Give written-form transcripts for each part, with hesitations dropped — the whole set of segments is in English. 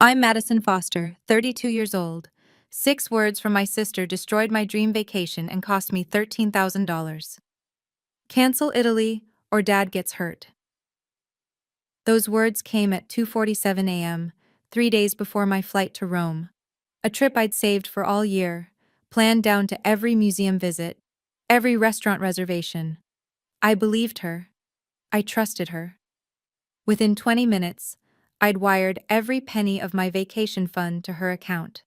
I'm Madison Foster, 32 years old. 6 words from my sister destroyed my dream vacation and cost me $13,000. Cancel Italy or Dad gets hurt. Those words came at 2:47 a.m., 3 days before my flight to Rome. A trip I'd saved for all year, planned down to every museum visit, every restaurant reservation. I believed her. I trusted her. Within 20 minutes, I'd wired every penny of my vacation fund to her account.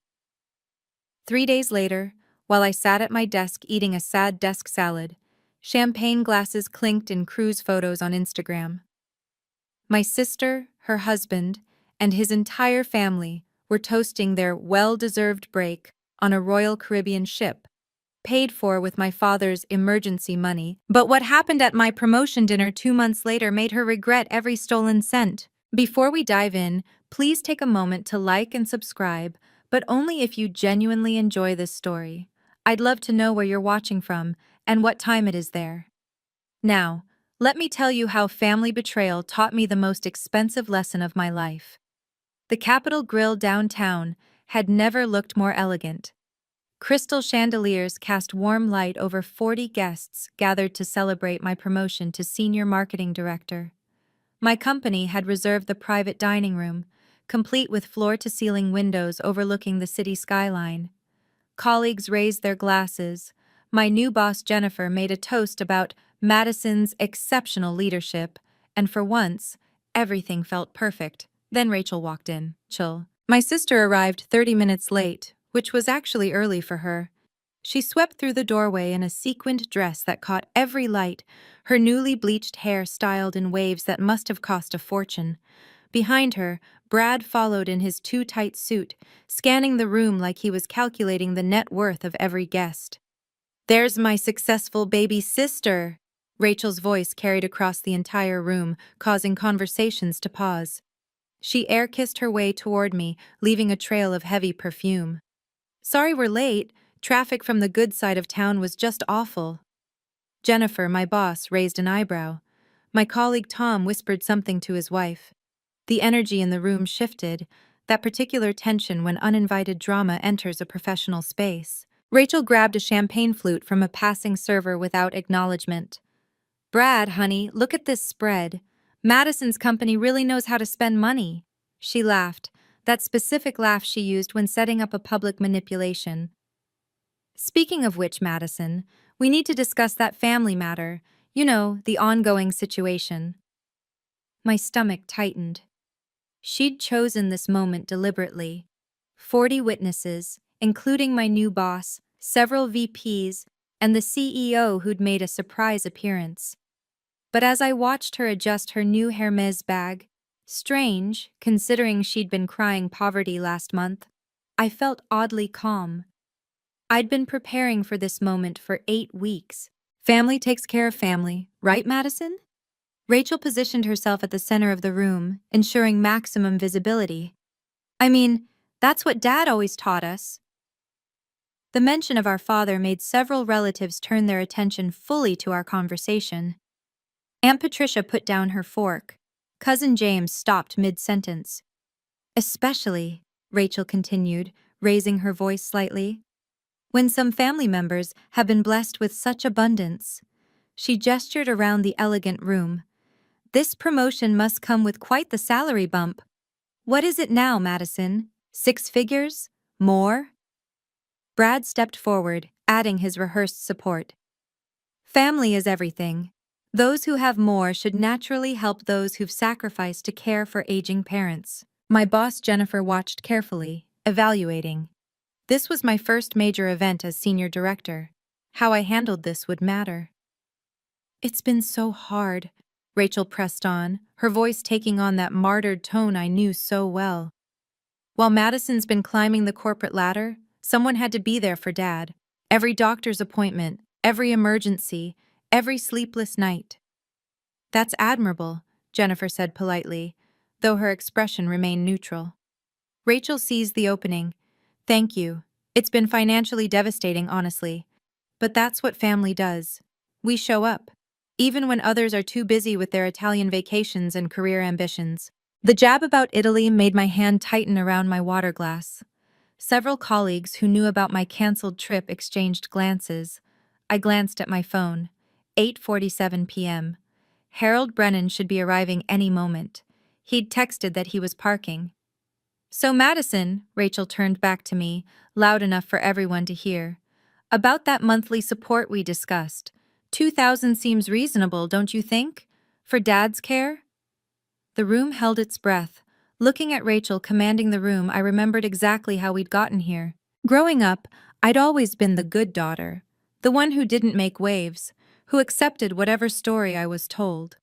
3 days later, while I sat at my desk eating a sad desk salad, champagne glasses clinked in cruise photos on Instagram. My sister, her husband, and his entire family were toasting their well-deserved break on a Royal Caribbean ship, paid for with my father's emergency money. But what happened at my promotion dinner 2 months later made her regret every stolen cent. Before we dive in, please take a moment to like and subscribe, but only if you genuinely enjoy this story. I'd love to know where you're watching from and what time it is there. Now, let me tell you how family betrayal taught me the most expensive lesson of my life. The Capitol Grill downtown had never looked more elegant. Crystal chandeliers cast warm light over 40 guests gathered to celebrate my promotion to senior marketing director. My company had reserved the private dining room, complete with floor-to-ceiling windows overlooking the city skyline. Colleagues raised their glasses. My new boss Jennifer made a toast about Madison's exceptional leadership, and for once, everything felt perfect. Then Rachel walked in. My sister arrived 30 minutes late, which was actually early for her. She swept through the doorway in a sequined dress that caught every light, her newly bleached hair styled in waves that must have cost a fortune. Behind her, Brad followed in his too-tight suit, scanning the room like he was calculating the net worth of every guest. "There's my successful baby sister," Rachel's voice carried across the entire room, causing conversations to pause. She air-kissed her way toward me, leaving a trail of heavy perfume. "Sorry we're late. Traffic from the good side of town was just awful." Jennifer, my boss, raised an eyebrow. My colleague Tom whispered something to his wife. The energy in the room shifted, that particular tension when uninvited drama enters a professional space. Rachel grabbed a champagne flute from a passing server without acknowledgement. "Brad, honey, look at this spread. Madison's company really knows how to spend money." She laughed, that specific laugh she used when setting up a public manipulation. "Speaking of which, Madison, we need to discuss that family matter, the ongoing situation." My stomach tightened. She'd chosen this moment deliberately. 40 witnesses, including my new boss, several VPs, and the CEO who'd made a surprise appearance. But as I watched her adjust her new Hermes bag, strange, considering she'd been crying poverty last month, I felt oddly calm. I'd been preparing for this moment for 8 weeks. Family takes care of family, right, Madison? Rachel positioned herself at the center of the room, ensuring maximum visibility. "I mean, that's what Dad always taught us." The mention of our father made several relatives turn their attention fully to our conversation. Aunt Patricia put down her fork. Cousin James stopped mid-sentence. "Especially," Rachel continued, raising her voice slightly, "when some family members have been blessed with such abundance." She gestured around the elegant room. "This promotion must come with quite the salary bump. What is it now, Madison? 6 figures? More?" Brad stepped forward, adding his rehearsed support. "Family is everything. Those who have more should naturally help those who've sacrificed to care for aging parents." My boss Jennifer watched carefully, evaluating. This was my first major event as senior director. How I handled this would matter. "It's been so hard," Rachel pressed on, her voice taking on that martyred tone I knew so well. "While Madison's been climbing the corporate ladder, someone had to be there for Dad. Every doctor's appointment, every emergency, every sleepless night." "That's admirable," Jennifer said politely, though her expression remained neutral. Rachel seized the opening. "Thank you. It's been financially devastating, honestly. But that's what family does. We show up, even when others are too busy with their Italian vacations and career ambitions." The jab about Italy made my hand tighten around my water glass. Several colleagues who knew about my canceled trip exchanged glances. I glanced at my phone. 8:47 p.m. Harold Brennan should be arriving any moment. He'd texted that he was parking. "So Madison," Rachel turned back to me, loud enough for everyone to hear. "About that monthly support we discussed. 2,000 seems reasonable, don't you think? For Dad's care?" The room held its breath. Looking at Rachel commanding the room, I remembered exactly how we'd gotten here. Growing up, I'd always been the good daughter, the one who didn't make waves, who accepted whatever story I was told.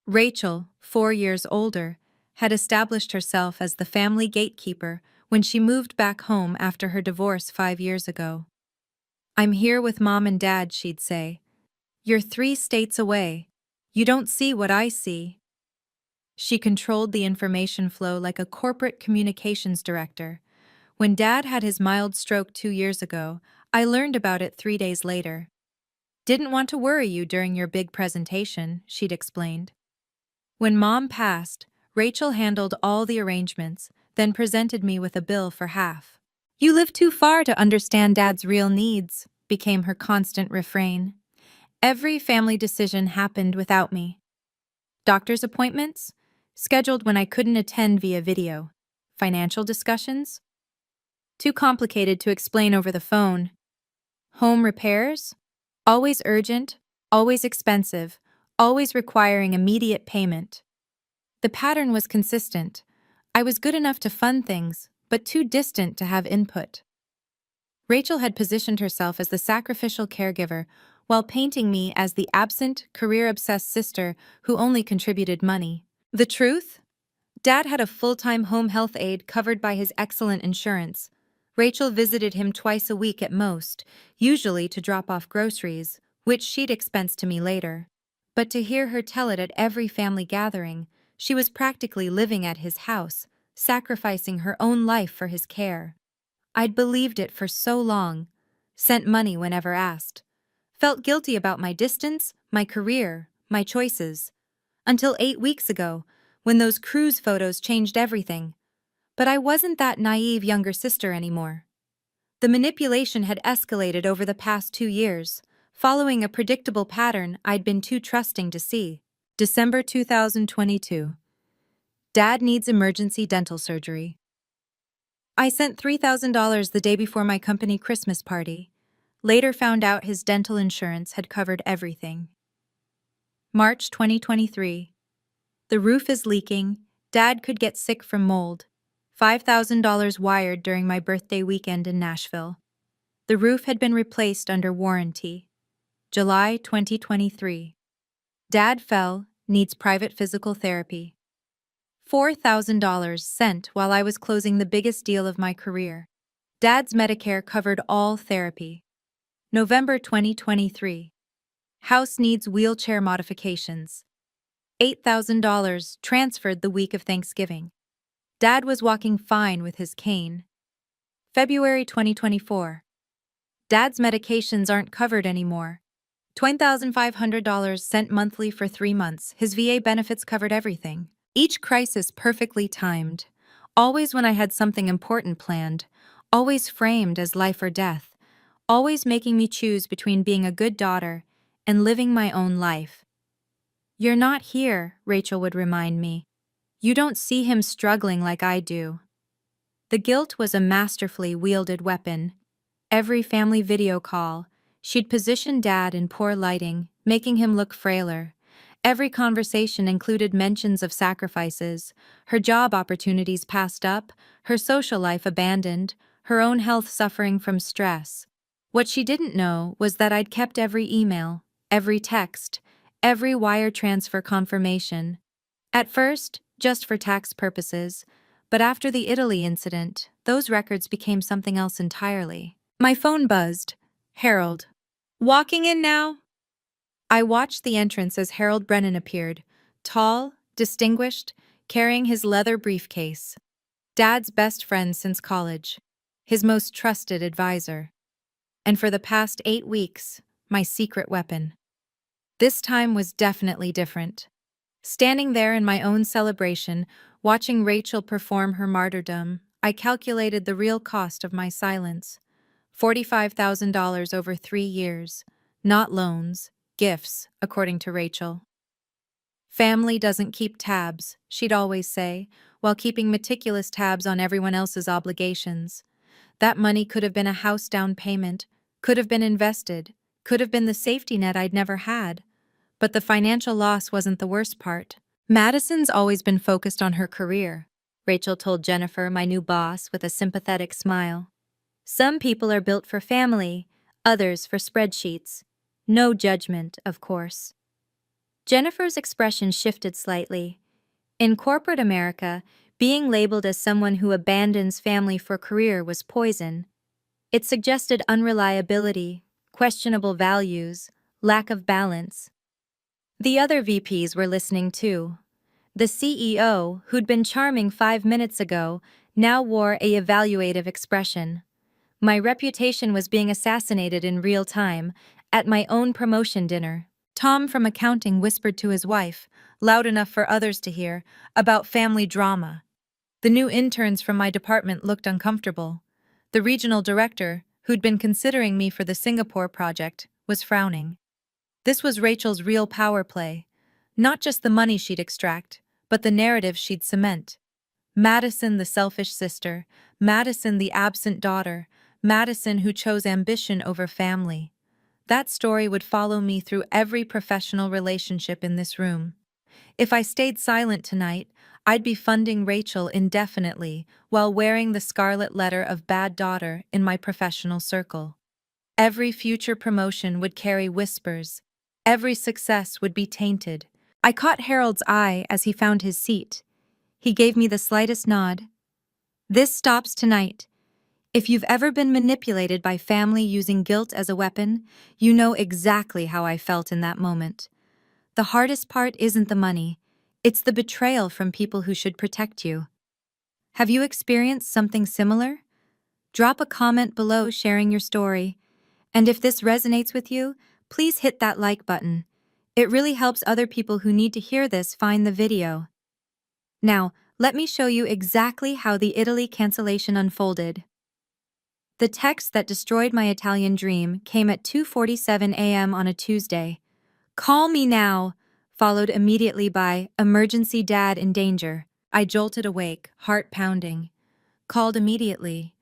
Rachel, 4 years older, had established herself as the family gatekeeper when she moved back home after her divorce 5 years ago. "I'm here with Mom and Dad," she'd say. "You're 3 states away. You don't see what I see." She controlled the information flow like a corporate communications director. When Dad had his mild stroke 2 years ago, I learned about it 3 days later. "Didn't want to worry you during your big presentation," she'd explained. When Mom passed, Rachel handled all the arrangements, then presented me with a bill for half. "You live too far to understand Dad's real needs," became her constant refrain. Every family decision happened without me. Doctor's appointments? Scheduled when I couldn't attend via video. Financial discussions? Too complicated to explain over the phone. Home repairs? Always urgent, always expensive, always requiring immediate payment. The pattern was consistent. I was good enough to fund things, but too distant to have input. Rachel had positioned herself as the sacrificial caregiver while painting me as the absent, career-obsessed sister who only contributed money. The truth? Dad had a full-time home health aide covered by his excellent insurance. Rachel visited him twice a week at most, usually to drop off groceries, which she'd expense to me later. But to hear her tell it at every family gathering, she was practically living at his house, sacrificing her own life for his care. I'd believed it for so long, sent money whenever asked, felt guilty about my distance, my career, my choices. Until 8 weeks ago, when those cruise photos changed everything. But I wasn't that naive younger sister anymore. The manipulation had escalated over the past 2 years, following a predictable pattern I'd been too trusting to see. December 2022. Dad needs emergency dental surgery. I sent $3,000 the day before my company Christmas party. Later found out his dental insurance had covered everything. March 2023. The roof is leaking. Dad could get sick from mold. $5,000 wired during my birthday weekend in Nashville. The roof had been replaced under warranty. July 2023. Dad fell, needs private physical therapy. $4,000 sent while I was closing the biggest deal of my career. Dad's Medicare covered all therapy. November 2023. House needs wheelchair modifications. $8,000 transferred the week of Thanksgiving. Dad was walking fine with his cane. February 2024. Dad's medications aren't covered anymore. $20,500 sent monthly for 3 months. His VA benefits covered everything. Each crisis perfectly timed. Always when I had something important planned. Always framed as life or death. Always making me choose between being a good daughter and living my own life. "You're not here," Rachel would remind me. "You don't see him struggling like I do." The guilt was a masterfully wielded weapon. Every family video call, she'd position Dad in poor lighting, making him look frailer. Every conversation included mentions of sacrifices, her job opportunities passed up, her social life abandoned, her own health suffering from stress. What she didn't know was that I'd kept every email, every text, every wire transfer confirmation. At first, just for tax purposes, but after the Italy incident, those records became something else entirely. My phone buzzed. Harold. "Walking in now?" I watched the entrance as Harold Brennan appeared, tall, distinguished, carrying his leather briefcase. Dad's best friend since college. His most trusted advisor. And for the past 8 weeks, my secret weapon. This time was definitely different. Standing there in my own celebration, watching Rachel perform her martyrdom, I calculated the real cost of my silence. $45,000 over 3 years. Not loans, gifts, according to Rachel. Family doesn't keep tabs, she'd always say, while keeping meticulous tabs on everyone else's obligations. That money could have been a house down payment, could have been invested, could have been the safety net I'd never had. But the financial loss wasn't the worst part. Madison's always been focused on her career, Rachel told Jennifer, my new boss, with a sympathetic smile. Some people are built for family, others for spreadsheets. No judgment, of course. Jennifer's expression shifted slightly. In corporate America, being labeled as someone who abandons family for career was poison. It suggested unreliability, questionable values, lack of balance. The other VPs were listening too. The CEO, who'd been charming 5 minutes ago, now wore a evaluative expression. My reputation was being assassinated in real time, at my own promotion dinner. Tom from accounting whispered to his wife, loud enough for others to hear, about family drama. The new interns from my department looked uncomfortable. The regional director, who'd been considering me for the Singapore project, was frowning. This was Rachel's real power play. Not just the money she'd extract, but the narrative she'd cement. Madison the selfish sister, Madison the absent daughter, Madison who chose ambition over family. That story would follow me through every professional relationship in this room. If I stayed silent tonight, I'd be funding Rachel indefinitely while wearing the scarlet letter of bad daughter in my professional circle. Every future promotion would carry whispers. Every success would be tainted. I caught Harold's eye as he found his seat. He gave me the slightest nod. This stops tonight. If you've ever been manipulated by family using guilt as a weapon, you know exactly how I felt in that moment. The hardest part isn't the money. It's the betrayal from people who should protect you. Have you experienced something similar? Drop a comment below sharing your story. And if this resonates with you, please hit that like button. It really helps other people who need to hear this find the video. Now, let me show you exactly how the Italy cancellation unfolded. The text that destroyed my Italian dream came at 2:47 a.m. on a Tuesday. "Call me now," followed immediately by "Emergency dad in danger." I jolted awake, heart pounding. Called immediately.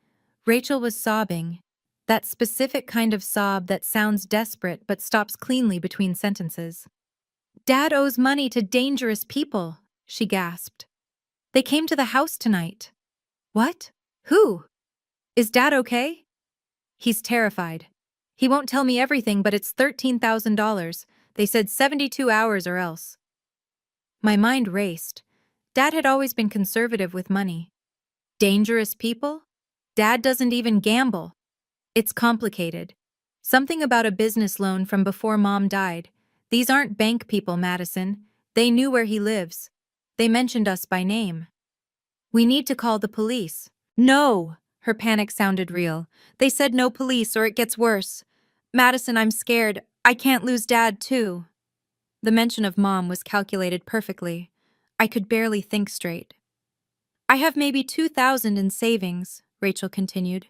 Rachel was sobbing. That specific kind of sob that sounds desperate but stops cleanly between sentences. "Dad owes money to dangerous people," she gasped. "They came to the house tonight." "What? Who? Is Dad okay?" "He's terrified. He won't tell me everything, but it's $13,000. They said 72 hours or else." My mind raced. Dad had always been conservative with money. Dangerous people? Dad doesn't even gamble. It's complicated. Something about a business loan from before Mom died. These aren't bank people, Madison. They knew where he lives. They mentioned us by name. "We need to call the police." "No!" Her panic sounded real. "They said no police or it gets worse. Madison, I'm scared. I can't lose Dad, too." The mention of Mom was calculated perfectly. I could barely think straight. "I have maybe 2,000 in savings," Rachel continued.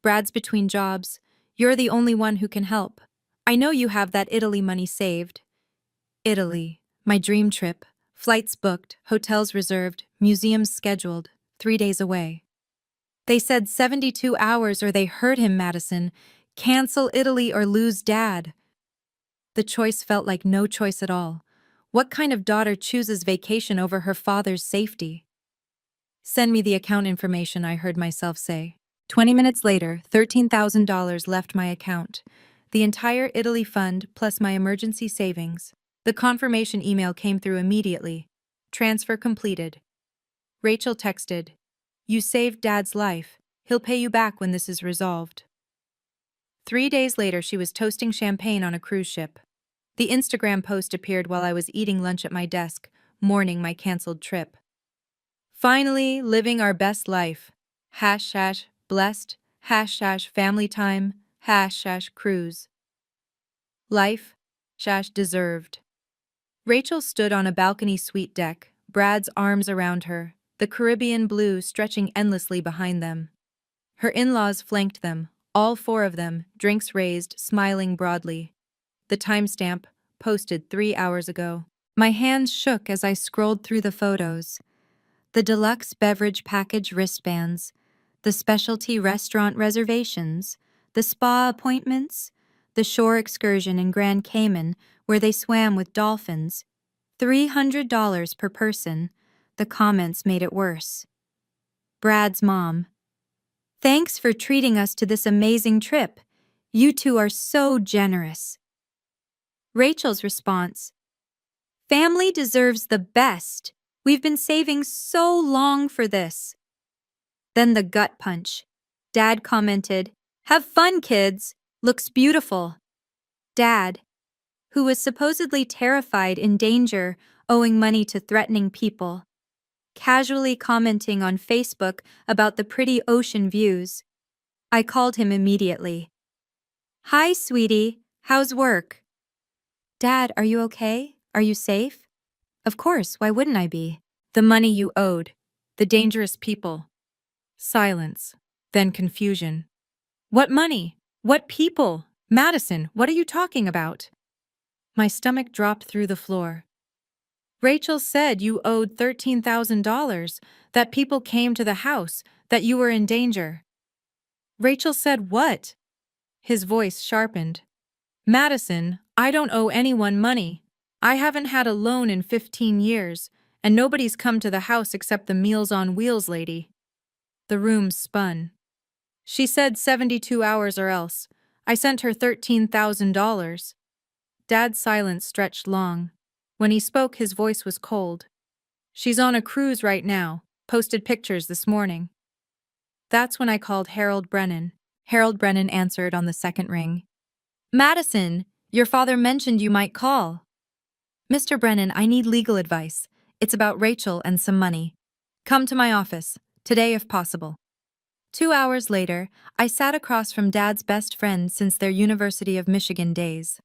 "Brad's between jobs. You're the only one who can help. I know you have that Italy money saved." Italy. My dream trip. Flights booked, hotels reserved, museums scheduled, 3 days away. They said 72 hours or they hurt him, Madison. Cancel Italy or lose Dad. The choice felt like no choice at all. What kind of daughter chooses vacation over her father's safety? "Send me the account information," I heard myself say. 20 minutes later, $13,000 left my account. The entire Italy fund plus my emergency savings. The confirmation email came through immediately. Transfer completed. Rachel texted, "You saved Dad's life. He'll pay you back when this is resolved." 3 days later, she was toasting champagne on a cruise ship. The Instagram post appeared while I was eating lunch at my desk, mourning my canceled trip. "Finally, living our best life. #blessed, #family time, #cruise. Life, #deserved." Rachel stood on a balcony suite deck, Brad's arms around her, the Caribbean blue stretching endlessly behind them. Her in-laws flanked them, all four of them, drinks raised, smiling broadly. The timestamp, posted 3 hours ago. My hands shook as I scrolled through the photos. The deluxe beverage package wristbands, the specialty restaurant reservations, the spa appointments, the shore excursion in Grand Cayman where they swam with dolphins. $300 per person. The comments made it worse. Brad's mom. Thanks for treating us to this amazing trip. You two are so generous. Rachel's response. Family deserves the best. We've been saving so long for this. Then the gut punch. Dad commented, Have fun, kids. Looks beautiful. Dad, who was supposedly terrified in danger, owing money to threatening people, casually commenting on Facebook about the pretty ocean views. I called him immediately. Hi, sweetie. How's work? Dad, are you okay? Are you safe? Of course, why wouldn't I be? The money you owed. The dangerous people. Silence. Then confusion. What money? What people? Madison, what are you talking about? My stomach dropped through the floor. Rachel said you owed $13,000, that people came to the house, that you were in danger. Rachel said what? His voice sharpened. Madison, I don't owe anyone money. I haven't had a loan in 15 years, and nobody's come to the house except the Meals on Wheels lady. The room spun. She said 72 hours or else. I sent her $13,000. Dad's silence stretched long. When he spoke, his voice was cold. She's on a cruise right now, posted pictures this morning. That's when I called Harold Brennan. Harold Brennan answered on the second ring. Madison, your father mentioned you might call. Mr. Brennan, I need legal advice. It's about Rachel and some money. Come to my office, today if possible. 2 hours later, I sat across from Dad's best friend since their University of Michigan days.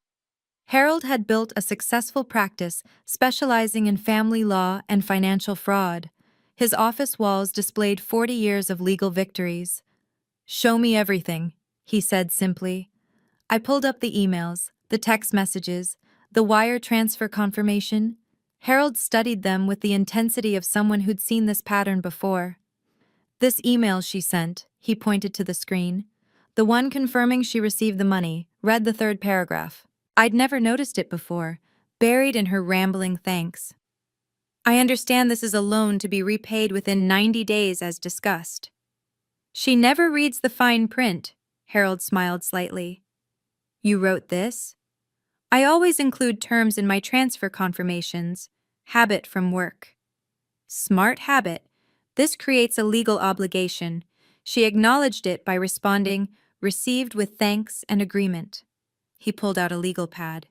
Harold had built a successful practice specializing in family law and financial fraud. His office walls displayed 40 years of legal victories. Show me everything, he said simply. I pulled up the emails, the text messages, the wire transfer confirmation. Harold studied them with the intensity of someone who'd seen this pattern before. This email she sent, he pointed to the screen. The one confirming she received the money, read the third paragraph. I'd never noticed it before, buried in her rambling thanks. I understand this is a loan to be repaid within 90 days as discussed. She never reads the fine print, Harold smiled slightly. You wrote this? I always include terms in my transfer confirmations. Habit from work. Smart habit. This creates a legal obligation. She acknowledged it by responding, received with thanks and agreement. He pulled out a legal pad.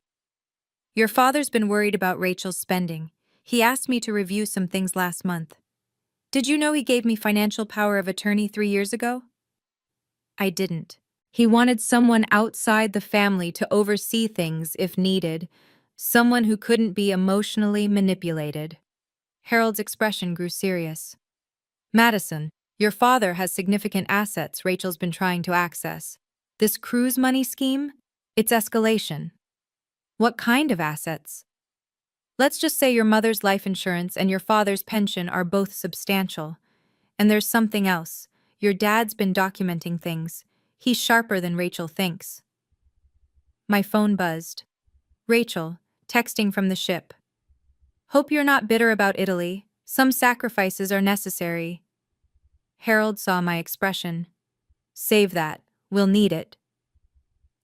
Your father's been worried about Rachel's spending. He asked me to review some things last month. Did you know he gave me financial power of attorney 3 years ago? I didn't. He wanted someone outside the family to oversee things if needed, someone who couldn't be emotionally manipulated. Harold's expression grew serious. Madison, your father has significant assets Rachel's been trying to access. This cruise money scheme? It's escalation. What kind of assets? Let's just say your mother's life insurance and your father's pension are both substantial. And there's something else. Your dad's been documenting things. He's sharper than Rachel thinks. My phone buzzed. Rachel, texting from the ship. Hope you're not bitter about Italy. Some sacrifices are necessary. Harold saw my expression. Save that. We'll need it.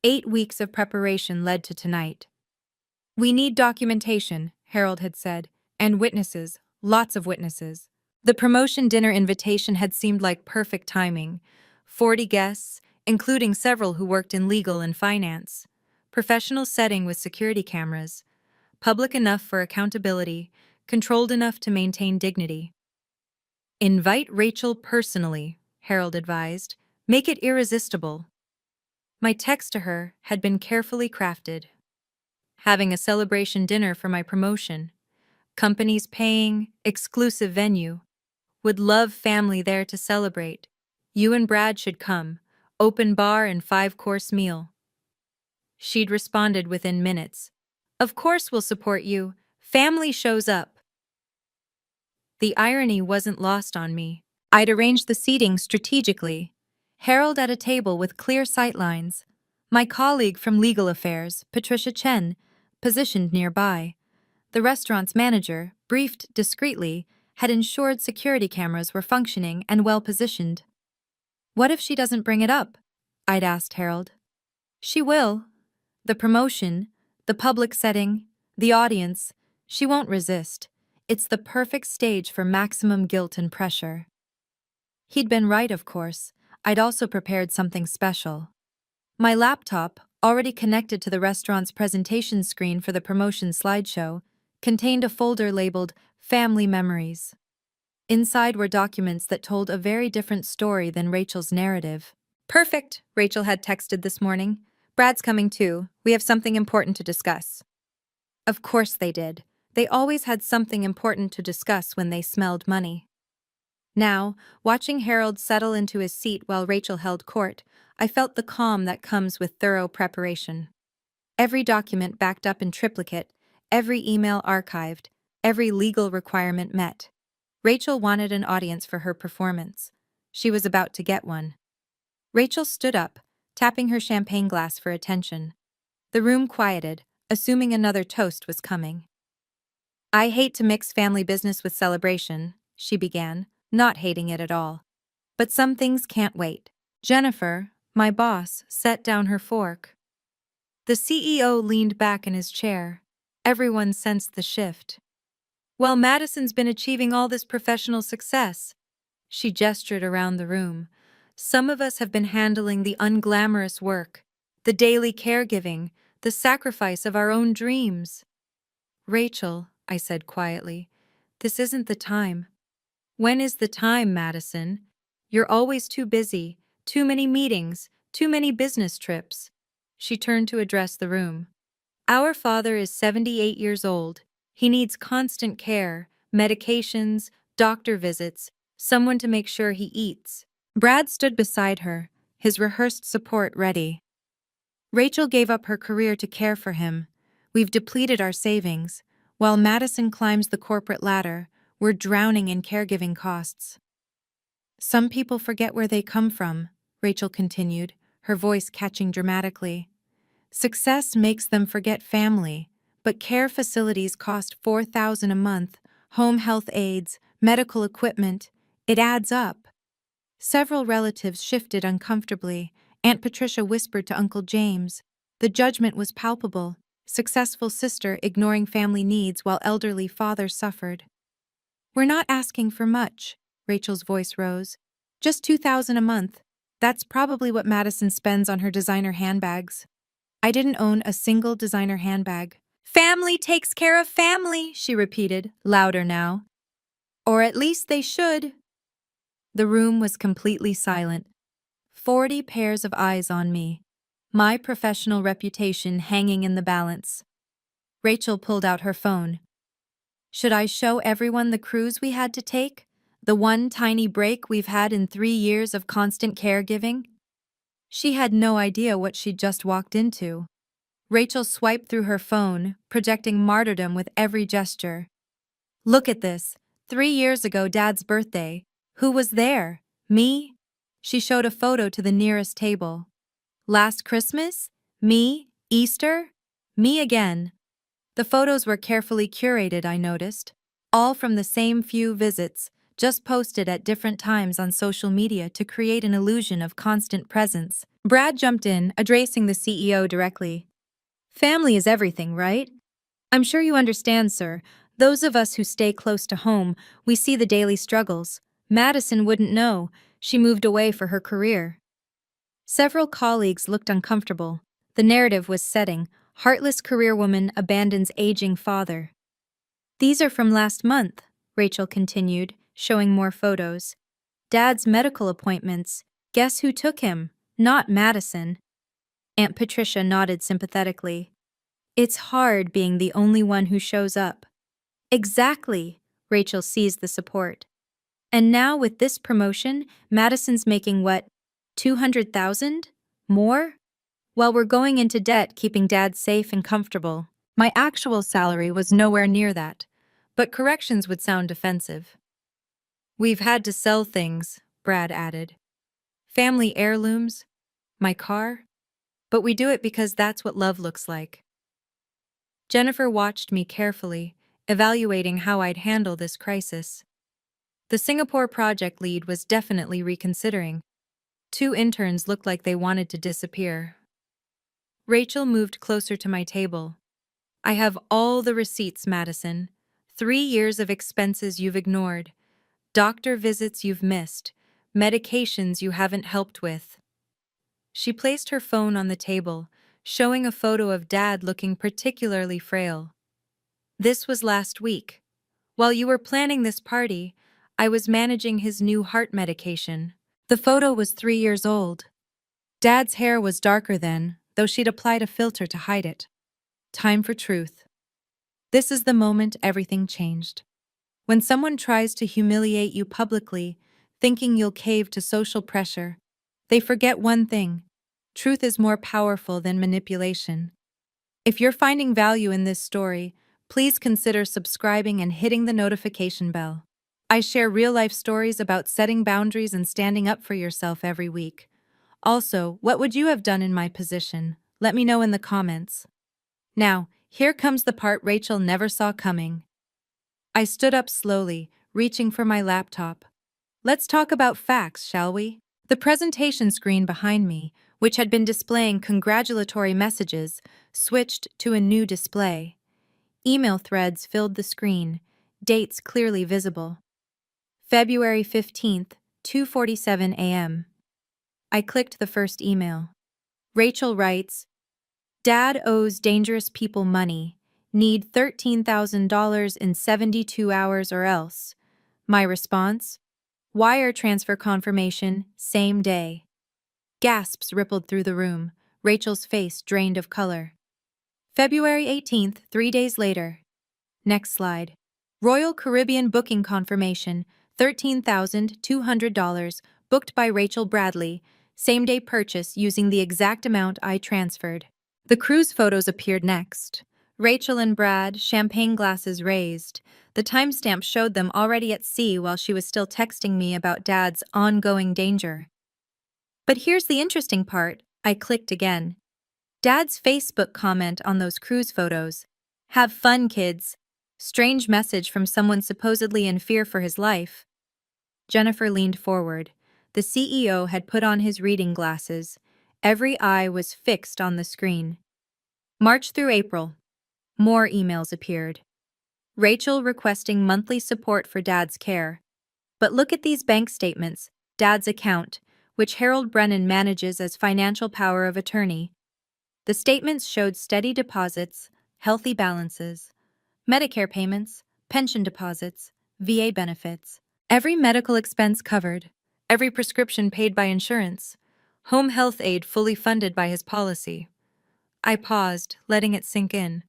8 weeks of preparation led to tonight. We need documentation, Harold had said, and witnesses, lots of witnesses. The promotion dinner invitation had seemed like perfect timing. 40 guests, including several who worked in legal and finance. Professional setting with security cameras. Public enough for accountability, controlled enough to maintain dignity. Invite Rachel personally, Harold advised. Make it irresistible. My text to her had been carefully crafted. Having a celebration dinner for my promotion. Companies paying, exclusive venue. Would love family there to celebrate. You and Brad should come. Open bar and 5-course meal. She'd responded within minutes. Of course we'll support you. Family shows up. The irony wasn't lost on me. I'd arranged the seating strategically. Harold at a table with clear sightlines. My colleague from legal affairs, Patricia Chen, positioned nearby. The restaurant's manager, briefed discreetly, had ensured security cameras were functioning and well-positioned. What if she doesn't bring it up? I'd asked Harold. She will. The promotion, the public setting, the audience, she won't resist. It's the perfect stage for maximum guilt and pressure. He'd been right, of course. I'd also prepared something special. My laptop, already connected to the restaurant's presentation screen for the promotion slideshow, contained a folder labeled Family Memories. Inside were documents that told a very different story than Rachel's narrative. Perfect, Rachel had texted this morning. Brad's coming too. We have something important to discuss. Of course they did. They always had something important to discuss when they smelled money. Now, watching Harold settle into his seat while Rachel held court, I felt the calm that comes with thorough preparation. Every document backed up in triplicate, every email archived, every legal requirement met. Rachel wanted an audience for her performance. She was about to get one. Rachel stood up, tapping her champagne glass for attention. The room quieted, assuming another toast was coming. I hate to mix family business with celebration, she began, not hating it at all. But some things can't wait. Jennifer, my boss, set down her fork. The CEO leaned back in his chair. Everyone sensed the shift. While Madison's been achieving all this professional success, she gestured around the room, some of us have been handling the unglamorous work, the daily caregiving, the sacrifice of our own dreams. Rachel, I said quietly, this isn't the time. When is the time, Madison? You're always too busy, too many meetings, too many business trips. She turned to address the room. Our father is 78 years old. He needs constant care, medications, doctor visits, someone to make sure he eats. Brad stood beside her, his rehearsed support ready. Rachel gave up her career to care for him. We've depleted our savings. While Madison climbs the corporate ladder, we're drowning in caregiving costs. Some people forget where they come from, Rachel continued, her voice catching dramatically. Success makes them forget family, but care facilities cost $4,000 a month, home health aides, medical equipment. It adds up. Several relatives shifted uncomfortably. Aunt Patricia whispered to Uncle James. The judgment was palpable. Successful sister ignoring family needs while elderly father suffered. We're not asking for much, Rachel's voice rose. Just $2,000 a month. That's probably what Madison spends on her designer handbags. I didn't own a single designer handbag. Family takes care of family, she repeated, louder now. Or at least they should. The room was completely silent. 40 pairs of eyes on me. My professional reputation hanging in the balance. Rachel pulled out her phone. Should I show everyone the cruise we had to take? The one tiny break we've had in 3 years of constant caregiving? She had no idea what she'd just walked into. Rachel swiped through her phone, projecting martyrdom with every gesture. Look at this. 3 years ago, Dad's birthday. Who was there? Me? She showed a photo to the nearest table. Last Christmas? Me? Easter? Me again. The photos were carefully curated, I noticed. All from the same few visits, just posted at different times on social media to create an illusion of constant presence. Brad jumped in, addressing the CEO directly. Family is everything, right? I'm sure you understand, sir. Those of us who stay close to home, we see the daily struggles. Madison wouldn't know. She moved away for her career. Several colleagues looked uncomfortable. The narrative was setting. Heartless career woman abandons aging father. These are from last month, Rachel continued, showing more photos. Dad's medical appointments. Guess who took him? Not Madison. Aunt Patricia nodded sympathetically. It's hard being the only one who shows up. Exactly, Rachel seized the support. And now with this promotion, Madison's making what, 200,000? More? While we're going into debt keeping Dad safe and comfortable. My actual salary was nowhere near that, but corrections would sound defensive. We've had to sell things, Brad added. Family heirlooms, my car, but we do it because that's what love looks like. Jennifer watched me carefully, evaluating how I'd handle this crisis. The Singapore project lead was definitely reconsidering. Two interns looked like they wanted to disappear. Rachel moved closer to my table. I have all the receipts, Madison. 3 years of expenses you've ignored, doctor visits you've missed, medications you haven't helped with. She placed her phone on the table, showing a photo of Dad looking particularly frail. This was last week. While you were planning this party, I was managing his new heart medication. The photo was 3 years old. Dad's hair was darker then, though she'd applied a filter to hide it. Time for truth. This is the moment everything changed. When someone tries to humiliate you publicly, thinking you'll cave to social pressure, they forget one thing: truth is more powerful than manipulation. If you're finding value in this story, please consider subscribing and hitting the notification bell. I share real-life stories about setting boundaries and standing up for yourself every week. Also, what would you have done in my position? Let me know in the comments. Now, here comes the part Rachel never saw coming. I stood up slowly, reaching for my laptop. Let's talk about facts, shall we? The presentation screen behind me, which had been displaying congratulatory messages, switched to a new display. Email threads filled the screen, dates clearly visible. February 15th, 2:47 a.m. I clicked the first email. Rachel writes, Dad owes dangerous people money. Need $13,000 in 72 hours or else. My response? Wire transfer confirmation, same day. Gasps rippled through the room, Rachel's face drained of color. February 18th, 3 days later. Next slide. Royal Caribbean booking confirmation, $13,200, booked by Rachel Bradley, same-day purchase using the exact amount I transferred. The cruise photos appeared next. Rachel and Brad, champagne glasses raised. The timestamp showed them already at sea while she was still texting me about Dad's ongoing danger. But here's the interesting part. I clicked again. Dad's Facebook comment on those cruise photos. Have fun, kids. Strange message from someone supposedly in fear for his life. Jennifer leaned forward. The CEO had put on his reading glasses. Every eye was fixed on the screen. March through April. More emails appeared. Rachel requesting monthly support for Dad's care. But look at these bank statements. Dad's account, which Harold Brennan manages as financial power of attorney. The statements showed steady deposits, healthy balances, Medicare payments, pension deposits, VA benefits, every medical expense covered, every prescription paid by insurance, home health aid fully funded by his policy. I paused, letting it sink in.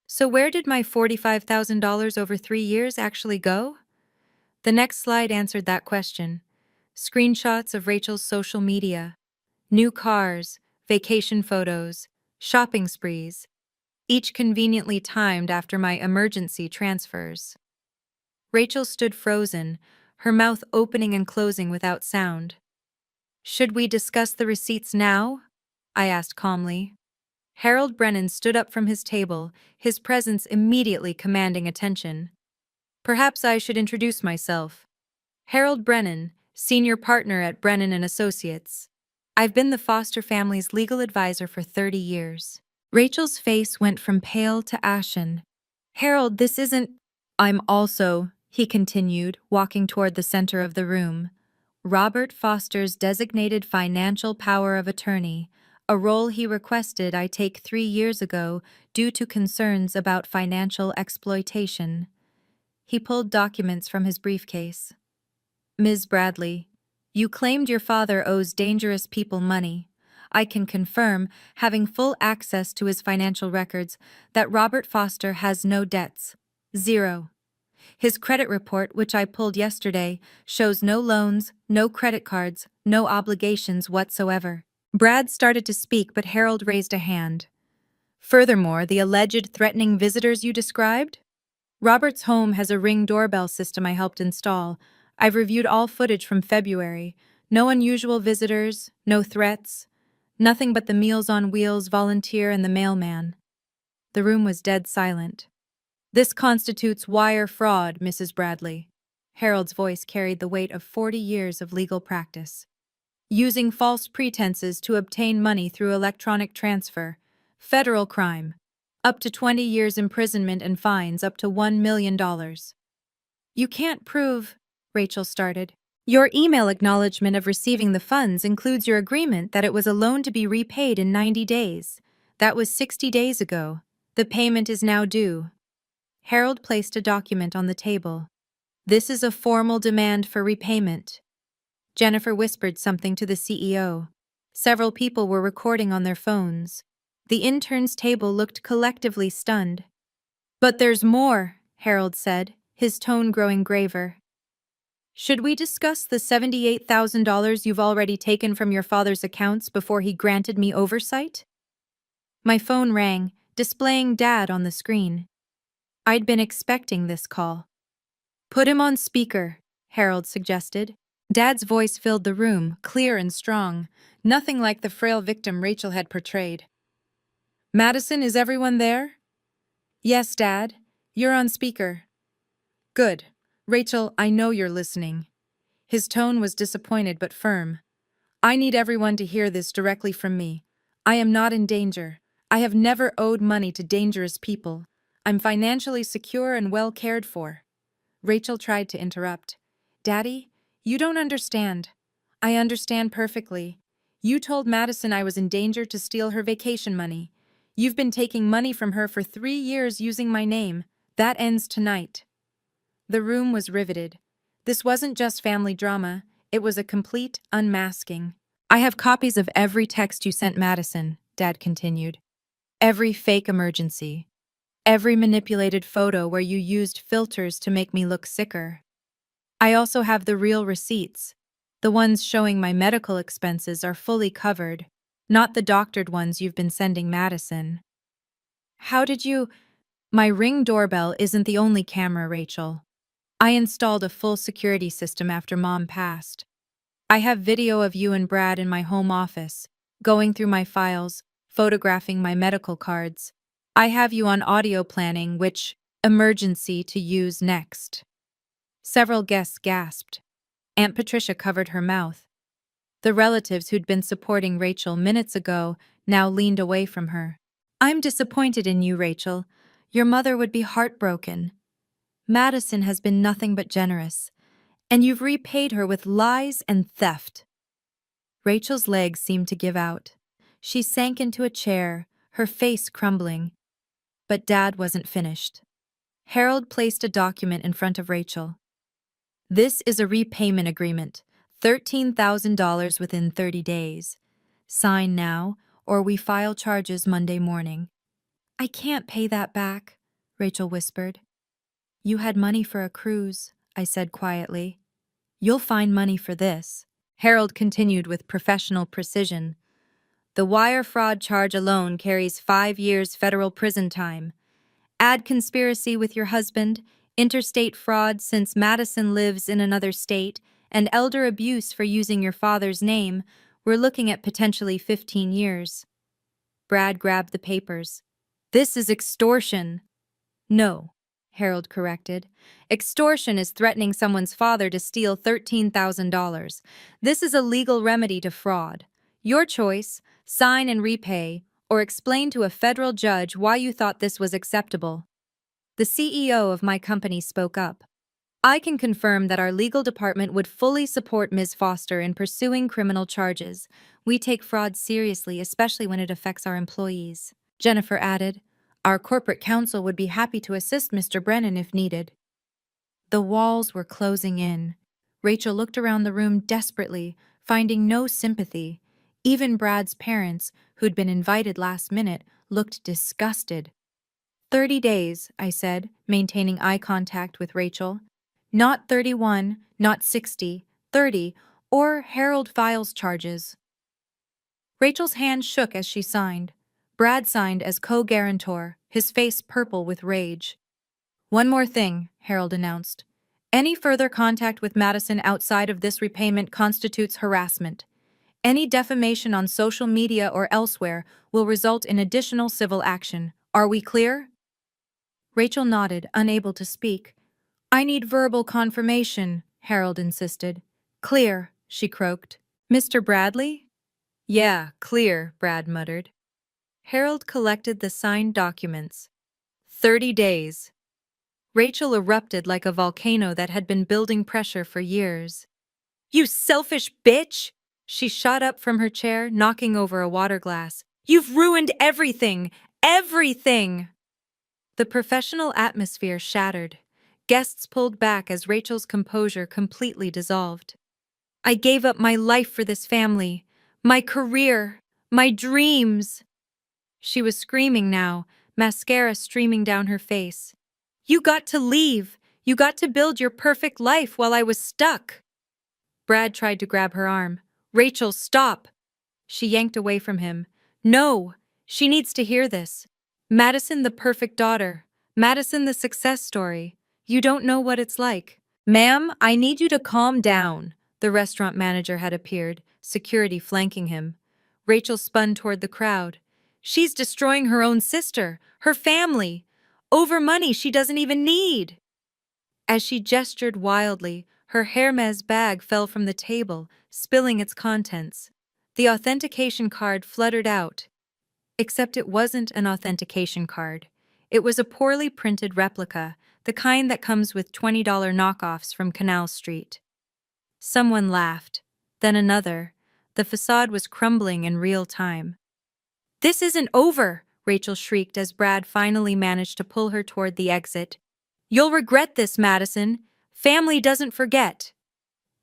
So where did my $45,000 over 3 years actually go? The next slide answered that question. Screenshots of Rachel's social media, new cars, vacation photos, shopping sprees, each conveniently timed after my emergency transfers. Rachel stood frozen, her mouth opening and closing without sound. Should we discuss the receipts now? I asked calmly. Harold Brennan stood up from his table, his presence immediately commanding attention. Perhaps I should introduce myself. Harold Brennan, senior partner at Brennan & Associates. I've been the foster family's legal advisor for 30 years. Rachel's face went from pale to ashen. Harold, this isn't... I'm also, he continued, walking toward the center of the room, Robert Foster's designated financial power of attorney, a role he requested I take 3 years ago due to concerns about financial exploitation. He pulled documents from his briefcase. Ms. Bradley, you claimed your father owes dangerous people money. I can confirm, having full access to his financial records, that Robert Foster has no debts. Zero. His credit report, which I pulled yesterday, shows no loans, no credit cards, no obligations whatsoever. Brad started to speak, but Harold raised a hand. Furthermore, the alleged threatening visitors you described? Robert's home has a Ring doorbell system I helped install. I've reviewed all footage from February. No unusual visitors, no threats, nothing but the Meals on Wheels volunteer and the mailman. The room was dead silent. This constitutes wire fraud, Mrs. Bradley. Harold's voice carried the weight of 40 years of legal practice. Using false pretenses to obtain money through electronic transfer. Federal crime. Up to 20 years imprisonment and fines up to $1 million. You can't prove, Rachel started. Your email acknowledgement of receiving the funds includes your agreement that it was a loan to be repaid in 90 days. That was 60 days ago. The payment is now due. Harold placed a document on the table. This is a formal demand for repayment. Jennifer whispered something to the CEO. Several people were recording on their phones. The intern's table looked collectively stunned. But there's more, Harold said, his tone growing graver. Should we discuss the $78,000 you've already taken from your father's accounts before he granted me oversight? My phone rang, displaying Dad on the screen. I'd been expecting this call. Put him on speaker, Harold suggested. Dad's voice filled the room, clear and strong, nothing like the frail victim Rachel had portrayed. Madison, is everyone there? Yes, Dad. You're on speaker. Good. Rachel, I know you're listening. His tone was disappointed but firm. I need everyone to hear this directly from me. I am not in danger. I have never owed money to dangerous people. I'm financially secure and well cared for. Rachel tried to interrupt. Daddy, you don't understand. I understand perfectly. You told Madison I was in danger to steal her vacation money. You've been taking money from her for 3 years using my name. That ends tonight. The room was riveted. This wasn't just family drama, it was a complete unmasking. I have copies of every text you sent Madison, Dad continued. Every fake emergency. Every manipulated photo where you used filters to make me look sicker. I also have the real receipts. The ones showing my medical expenses are fully covered, not the doctored ones you've been sending Madison. How did you— My Ring doorbell isn't the only camera, Rachel. I installed a full security system after Mom passed. I have video of you and Brad in my home office, going through my files, photographing my medical cards. I have you on audio planning which emergency to use next. Several guests gasped. Aunt Patricia covered her mouth. The relatives who'd been supporting Rachel minutes ago now leaned away from her. I'm disappointed in you, Rachel. Your mother would be heartbroken. Madison has been nothing but generous, and you've repaid her with lies and theft. Rachel's legs seemed to give out. She sank into a chair, her face crumbling. But Dad wasn't finished. Harold placed a document in front of Rachel. This is a repayment agreement, $13,000 within 30 days. Sign now, or we file charges Monday morning. I can't pay that back, Rachel whispered. You had money for a cruise, I said quietly. You'll find money for this. Harold continued with professional precision. The wire fraud charge alone carries 5 years federal prison time. Add conspiracy with your husband, interstate fraud since Madison lives in another state, and elder abuse for using your father's name, we're looking at potentially 15 years. Brad grabbed the papers. This is extortion. No, Harold corrected. Extortion is threatening someone's father to steal $13,000. This is a legal remedy to fraud. Your choice, sign and repay, or explain to a federal judge why you thought this was acceptable. The CEO of my company spoke up. I can confirm that our legal department would fully support Ms. Foster in pursuing criminal charges. We take fraud seriously, especially when it affects our employees. Jennifer added, our corporate counsel would be happy to assist Mr. Brennan if needed. The walls were closing in. Rachel looked around the room desperately, finding no sympathy. Even Brad's parents, who'd been invited last minute, looked disgusted. 30 days, I said, maintaining eye contact with Rachel. Not 31, not 60, 30, or Harold files charges. Rachel's hand shook as she signed. Brad signed as co-guarantor, his face purple with rage. One more thing, Harold announced. Any further contact with Madison outside of this repayment constitutes harassment. Any defamation on social media or elsewhere will result in additional civil action. Are we clear? Rachel nodded, unable to speak. I need verbal confirmation, Harold insisted. Clear, she croaked. Mr. Bradley? Yeah, clear, Brad muttered. Harold collected the signed documents. 30 days. Rachel erupted like a volcano that had been building pressure for years. You selfish bitch! She shot up from her chair, knocking over a water glass. You've ruined everything! Everything! The professional atmosphere shattered. Guests pulled back as Rachel's composure completely dissolved. I gave up my life for this family, my career, my dreams. She was screaming now, mascara streaming down her face. You got to leave. You got to build your perfect life while I was stuck. Brad tried to grab her arm. Rachel, stop! She yanked away from him. No! She needs to hear this. Madison the perfect daughter. Madison the success story. You don't know what it's like. Ma'am, I need you to calm down. The restaurant manager had appeared, security flanking him. Rachel spun toward the crowd. She's destroying her own sister, her family, over money she doesn't even need. As she gestured wildly, her Hermes bag fell from the table, spilling its contents. The authentication card fluttered out. Except it wasn't an authentication card. It was a poorly printed replica, the kind that comes with $20 knockoffs from Canal Street. Someone laughed, then another. The facade was crumbling in real time. This isn't over, Rachel shrieked as Brad finally managed to pull her toward the exit. You'll regret this, Madison. Family doesn't forget.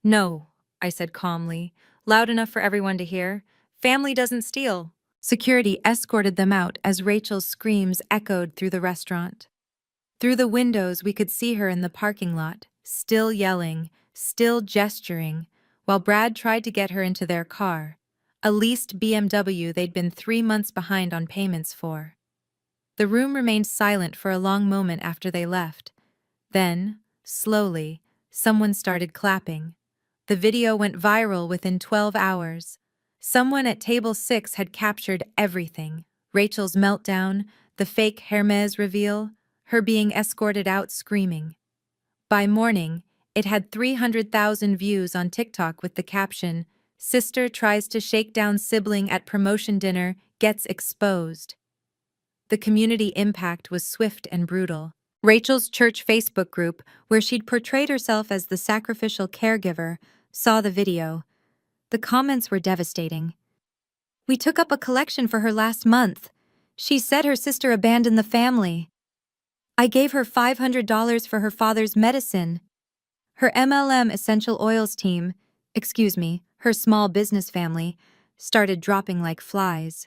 No, I said calmly, loud enough for everyone to hear. Family doesn't steal. Security escorted them out as Rachel's screams echoed through the restaurant. Through the windows, we could see her in the parking lot, still yelling, still gesturing, while Brad tried to get her into their car, a leased BMW they'd been 3 months behind on payments for. The room remained silent for a long moment after they left. Then, slowly, someone started clapping. The video went viral within 12 hours. Someone at table 6 had captured everything. Rachel's meltdown, the fake Hermes reveal, her being escorted out screaming. By morning, it had 300,000 views on TikTok with the caption, "Sister tries to shake down sibling at promotion dinner, gets exposed." The community impact was swift and brutal. Rachel's church Facebook group, where she'd portrayed herself as the sacrificial caregiver, saw the video. The comments were devastating. We took up a collection for her last month. She said her sister abandoned the family. I gave her $500 for her father's medicine. Her MLM essential oils team, her small business family, started dropping like flies.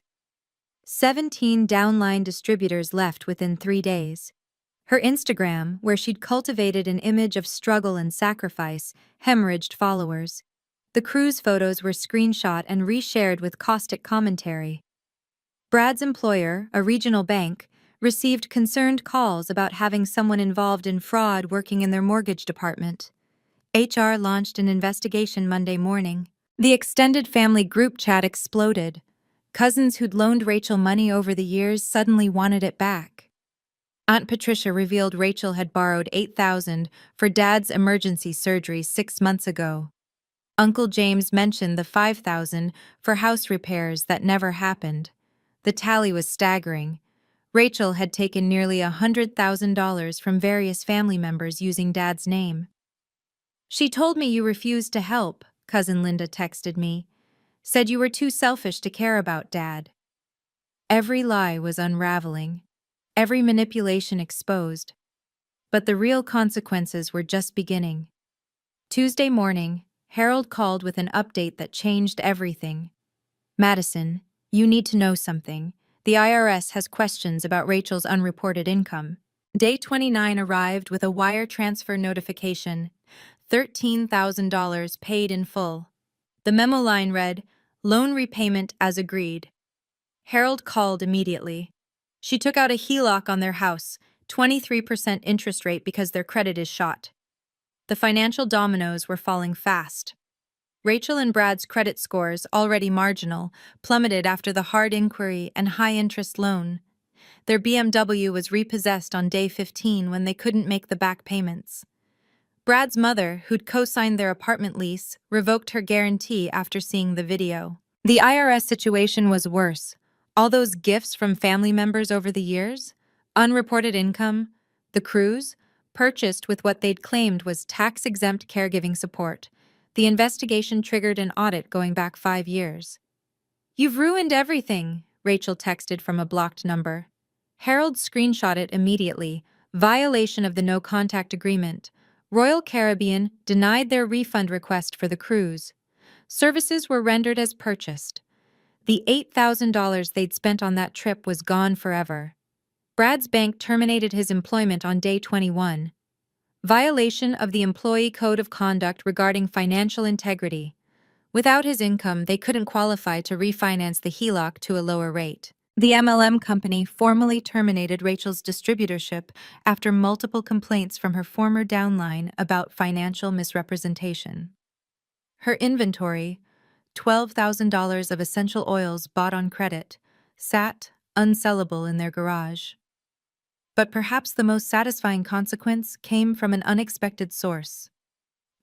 17 downline distributors left within 3 days. Her Instagram, where she'd cultivated an image of struggle and sacrifice, hemorrhaged followers. The cruise photos were screenshot and reshared with caustic commentary. Brad's employer, a regional bank, received concerned calls about having someone involved in fraud working in their mortgage department. HR launched an investigation Monday morning. The extended family group chat exploded. Cousins who'd loaned Rachel money over the years suddenly wanted it back. Aunt Patricia revealed Rachel had borrowed $8,000 for Dad's emergency surgery 6 months ago. Uncle James mentioned the $5,000 for house repairs that never happened. The tally was staggering. Rachel had taken nearly $100,000 from various family members using Dad's name. She told me you refused to help, Cousin Linda texted me. Said you were too selfish to care about Dad. Every lie was unraveling. Every manipulation exposed. But the real consequences were just beginning. Tuesday morning, Harold called with an update that changed everything. Madison, you need to know something. The IRS has questions about Rachel's unreported income. Day 29 arrived with a wire transfer notification, $13,000 paid in full. The memo line read, "Loan repayment as agreed." Harold called immediately. She took out a HELOC on their house, 23% interest rate because their credit is shot. The financial dominoes were falling fast. Rachel and Brad's credit scores, already marginal, plummeted after the hard inquiry and high-interest loan. Their BMW was repossessed on day 15 when they couldn't make the back payments. Brad's mother, who'd co-signed their apartment lease, revoked her guarantee after seeing the video. The IRS situation was worse. All those gifts from family members over the years, unreported income, the cruise, purchased with what they'd claimed was tax-exempt caregiving support. The investigation triggered an audit going back 5 years. "You've ruined everything," Rachel texted from a blocked number. Harold screenshot it immediately. Violation of the no-contact agreement. Royal Caribbean denied their refund request for the cruise. Services were rendered as purchased. The $8,000 they'd spent on that trip was gone forever. Brad's bank terminated his employment on day 21. Violation of the Employee Code of Conduct regarding financial integrity. Without his income, they couldn't qualify to refinance the HELOC to a lower rate. The MLM company formally terminated Rachel's distributorship after multiple complaints from her former downline about financial misrepresentation. Her inventory, $12,000 of essential oils bought on credit, sat unsellable in their garage. But perhaps the most satisfying consequence came from an unexpected source.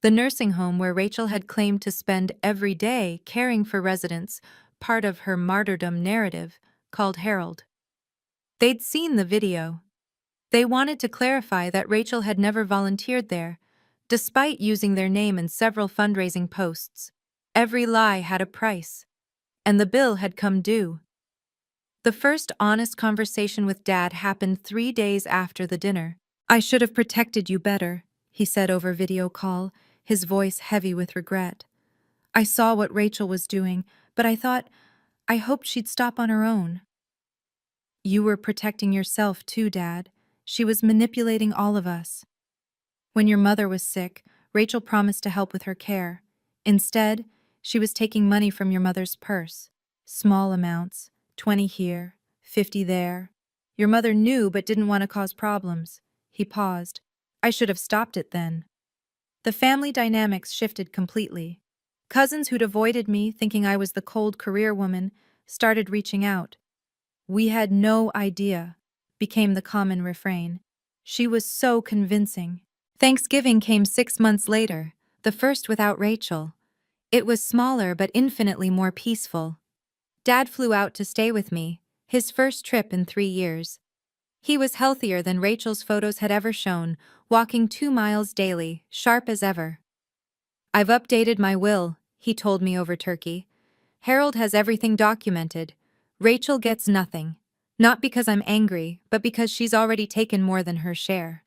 The nursing home where Rachel had claimed to spend every day caring for residents, part of her martyrdom narrative, called Harold. They'd seen the video. They wanted to clarify that Rachel had never volunteered there, despite using their name in several fundraising posts. Every lie had a price, and the bill had come due. The first honest conversation with Dad happened 3 days after the dinner. "I should have protected you better," he said over video call, his voice heavy with regret. "I saw what Rachel was doing, but I hoped she'd stop on her own." "You were protecting yourself too, Dad. She was manipulating all of us. When your mother was sick, Rachel promised to help with her care. Instead, she was taking money from your mother's purse. Small amounts, 20 here, 50 there. Your mother knew but didn't want to cause problems." He paused. "I should have stopped it then." The family dynamics shifted completely. Cousins who'd avoided me, thinking I was the cold career woman, started reaching out. "We had no idea," became the common refrain. "She was so convincing." Thanksgiving came 6 months later, the first without Rachel. It was smaller but infinitely more peaceful. Dad flew out to stay with me, his first trip in 3 years. He was healthier than Rachel's photos had ever shown, walking 2 miles daily, sharp as ever. "I've updated my will," he told me over turkey. "Harold has everything documented. Rachel gets nothing. Not because I'm angry, but because she's already taken more than her share."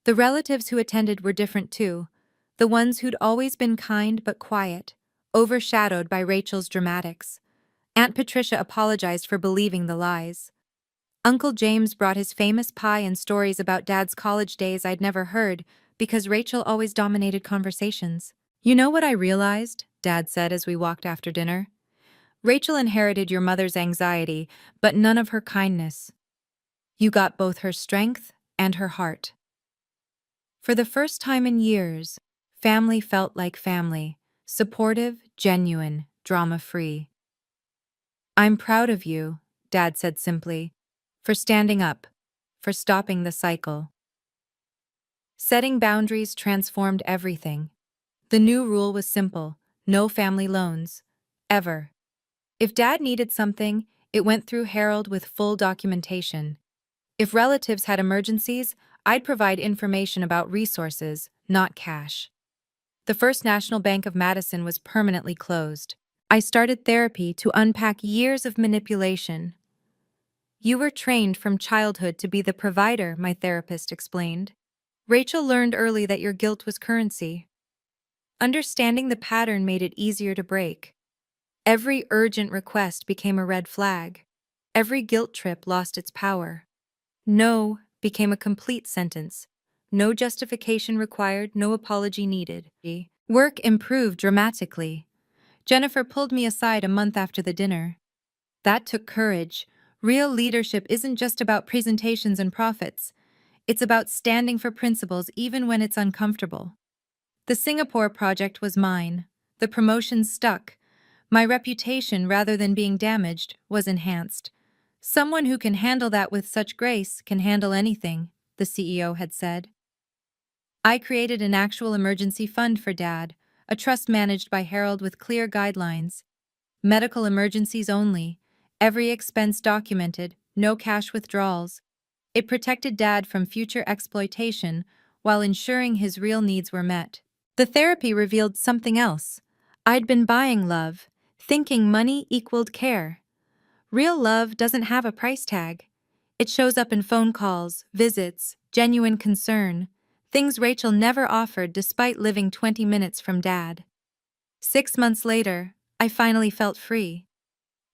The relatives who attended were different too. The ones who'd always been kind but quiet, overshadowed by Rachel's dramatics. Aunt Patricia apologized for believing the lies. Uncle James brought his famous pie and stories about Dad's college days I'd never heard because Rachel always dominated conversations. "You know what I realized?" Dad said as we walked after dinner. "Rachel inherited your mother's anxiety, but none of her kindness. You got both her strength and her heart." For the first time in years, family felt like family, supportive, genuine, drama-free. "I'm proud of you," Dad said simply, "for standing up, for stopping the cycle." Setting boundaries transformed everything. The new rule was simple: no family loans. Ever. If Dad needed something, it went through Harold with full documentation. If relatives had emergencies, I'd provide information about resources, not cash. The First National Bank of Madison was permanently closed. I started therapy to unpack years of manipulation. "You were trained from childhood to be the provider," my therapist explained. "Rachel learned early that your guilt was currency. Understanding the pattern made it easier to break." Every urgent request became a red flag. Every guilt trip lost its power. No became a complete sentence. No justification required, no apology needed. Work improved dramatically. Jennifer pulled me aside a month after the dinner. That took courage. Real leadership isn't just about presentations and profits. It's about standing for principles even when it's uncomfortable. The Singapore project was mine. The promotion stuck. My reputation, rather than being damaged, was enhanced. Someone who can handle that with such grace can handle anything, the CEO had said. I created an actual emergency fund for Dad, a trust managed by Harold with clear guidelines. Medical emergencies only, every expense documented, no cash withdrawals. It protected Dad from future exploitation while ensuring his real needs were met. The therapy revealed something else. I'd been buying love, thinking money equaled care. Real love doesn't have a price tag. It shows up in phone calls, visits, genuine concern, things Rachel never offered despite living 20 minutes from Dad. 6 months later, I finally felt free.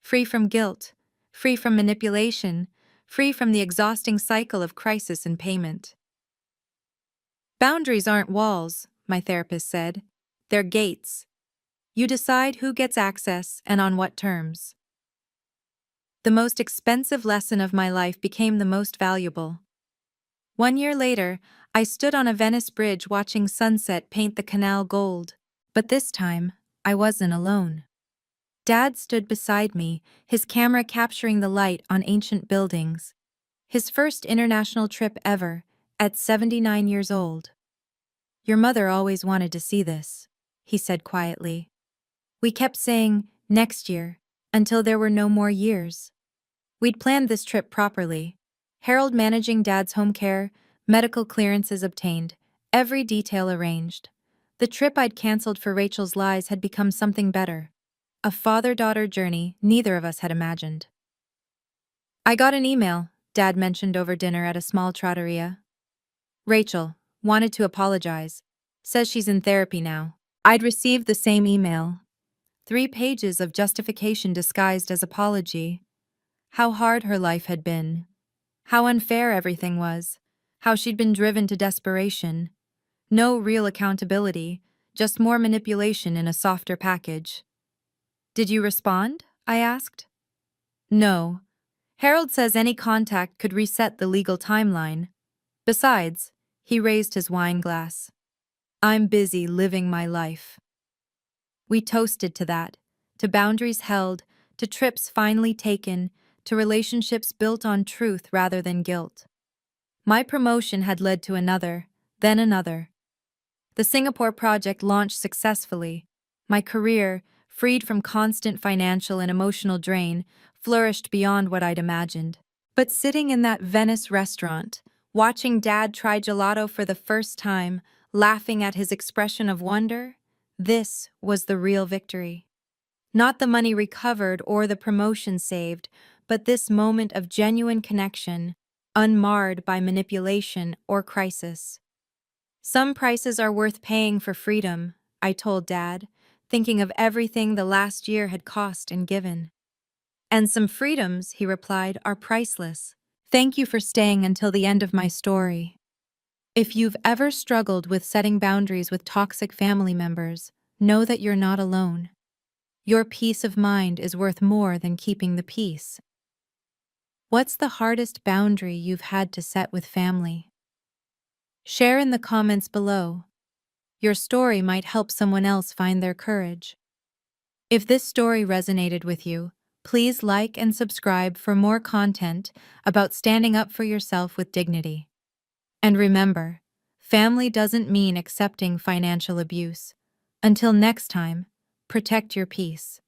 Free from guilt, free from manipulation, free from the exhausting cycle of crisis and payment. Boundaries aren't walls, my therapist said. They're gates. You decide who gets access and on what terms. The most expensive lesson of my life became the most valuable. 1 year later, I stood on a Venice bridge watching sunset paint the canal gold. But this time, I wasn't alone. Dad stood beside me, his camera capturing the light on ancient buildings. His first international trip ever, at 79 years old. Your mother always wanted to see this, he said quietly. We kept saying, next year, until there were no more years. We'd planned this trip properly. Harold managing Dad's home care, medical clearances obtained, every detail arranged. The trip I'd canceled for Rachel's lies had become something better. A father-daughter journey neither of us had imagined. I got an email, Dad mentioned over dinner at a small trattoria. Rachel wanted to apologize. Says she's in therapy now. I'd received the same email. 3 pages of justification disguised as apology. How hard her life had been. How unfair everything was. How she'd been driven to desperation. No real accountability, just more manipulation in a softer package. Did you respond? I asked. No. Harold says any contact could reset the legal timeline. Besides, he raised his wine glass. I'm busy living my life. We toasted to that, to boundaries held, to trips finally taken, to relationships built on truth rather than guilt. My promotion had led to another, then another. The Singapore project launched successfully. My career, freed from constant financial and emotional drain, flourished beyond what I'd imagined. But sitting in that Venice restaurant, watching Dad try gelato for the first time, laughing at his expression of wonder, this was the real victory. Not the money recovered or the promotion saved, but this moment of genuine connection, unmarred by manipulation or crisis. Some prices are worth paying for freedom, I told Dad, thinking of everything the last year had cost and given. And some freedoms, he replied, are priceless. Thank you for staying until the end of my story. If you've ever struggled with setting boundaries with toxic family members, know that you're not alone. Your peace of mind is worth more than keeping the peace. What's the hardest boundary you've had to set with family? Share in the comments below. Your story might help someone else find their courage. If this story resonated with you, please like and subscribe for more content about standing up for yourself with dignity. And remember, family doesn't mean accepting financial abuse. Until next time, protect your peace.